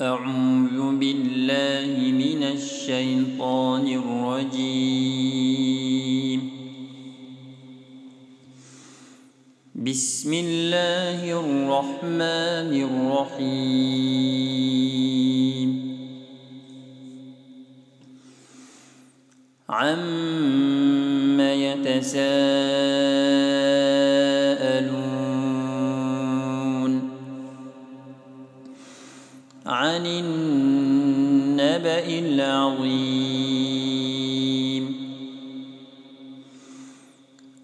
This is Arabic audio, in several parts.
أعوذ بالله من الشيطان الرجيم. بسم الله الرحمن الرحيم. عَمَّ يتساءلون عن النبأ العظيم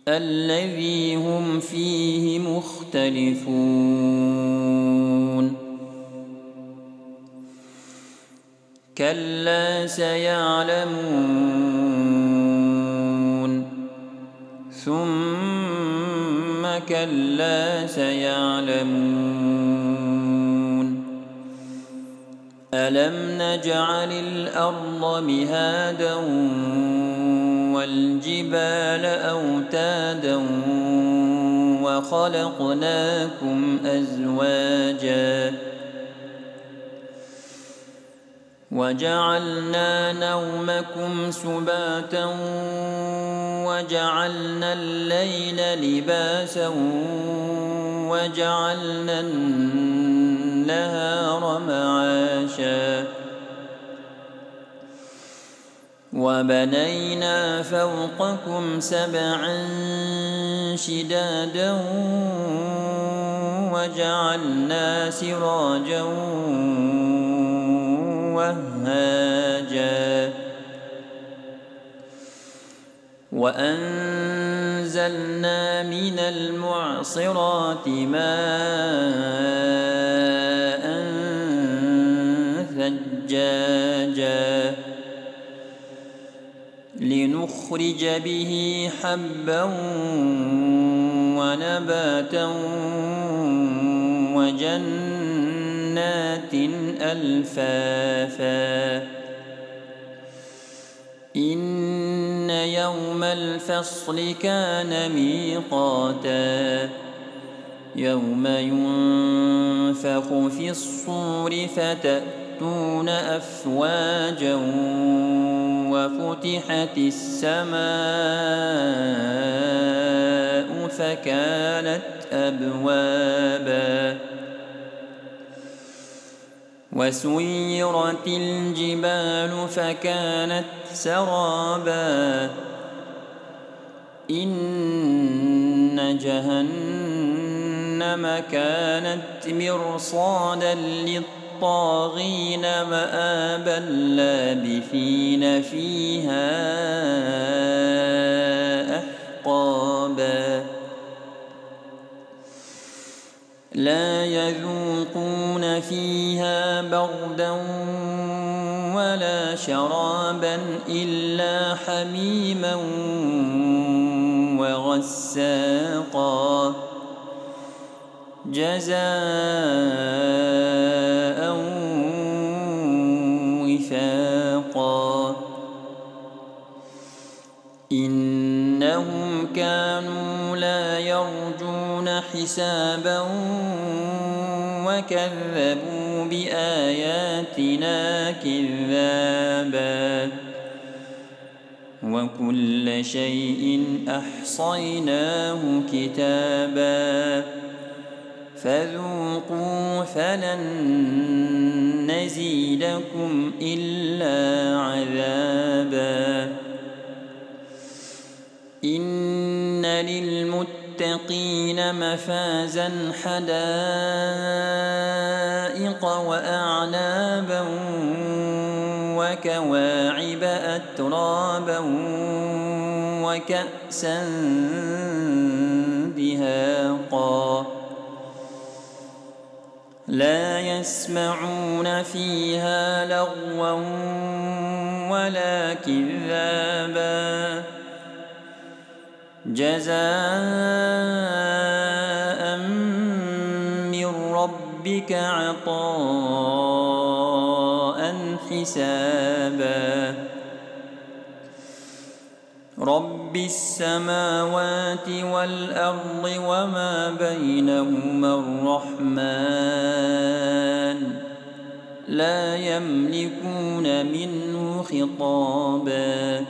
الذي هم فيه مختلفون كلا سيعلمون ثم كلا سيعلمون ألم نجعل الأرض مهادا والجبال أوتادا وخلقناكم أزواجا وجعلنا نومكم سباتا وجعلنا الليل لباسا وجعلنا النهار معاشا وبنينا فوقكم سبعا شدادا وجعلنا سراجا وهاجا وأنزلنا من المعصرات ماء ثجاجا لنخرج به حبا ونباتا وجنات ألفافا إن يوم الفصل كان ميقاتا يوم ينفخ في الصور فتأتون أفواجا وفتحت السماء فكانت أبوابا وسيرت الجبال فكانت سرابا إن جهنم كانت مرصادا للطاغين مآبا لابثين فيها أحقابا لا يذوقون فيها بردا ولا شرابا إلا حميما وغساقا جزاء وفاقا إنهم كانوا لا يرجون حسابا وكذبوا بآياتنا كذابا وكل شيء أحصيناه كتابا فذوقوا فلن نزيدكم إلا عذابا إن للمتقين مفازا حدائق وأعنابا وكواعب أترابا وكأسا دهاقا لا يسمعون فيها لغوا ولا كذابا جزاء من ربك عطاء حسابا رب السماوات والأرض وما بينهما الرحمن لا يملكون منه خطابا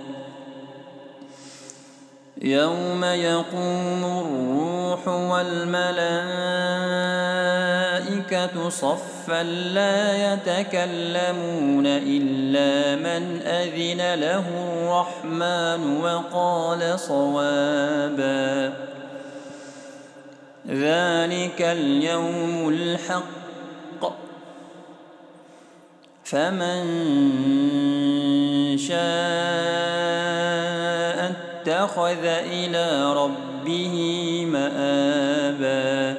يوم يقوم الروح والملائكة صفا لا يتكلمون إلا من أذن له الرحمن وقال صوابا ذلك اليوم الحق فمن شاء اتخذ إلى ربه مآبا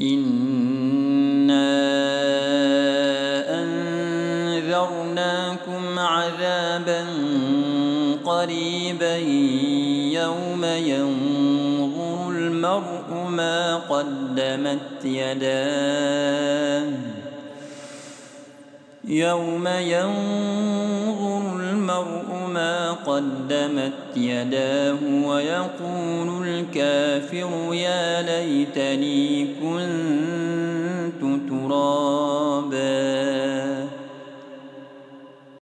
إنا أنذرناكم عذابا قريبا يوم ينظر المرء ما قدمت يداه يوم ينظر المرء ما قدمت يداه ويقول الكافر يا ليتني كنت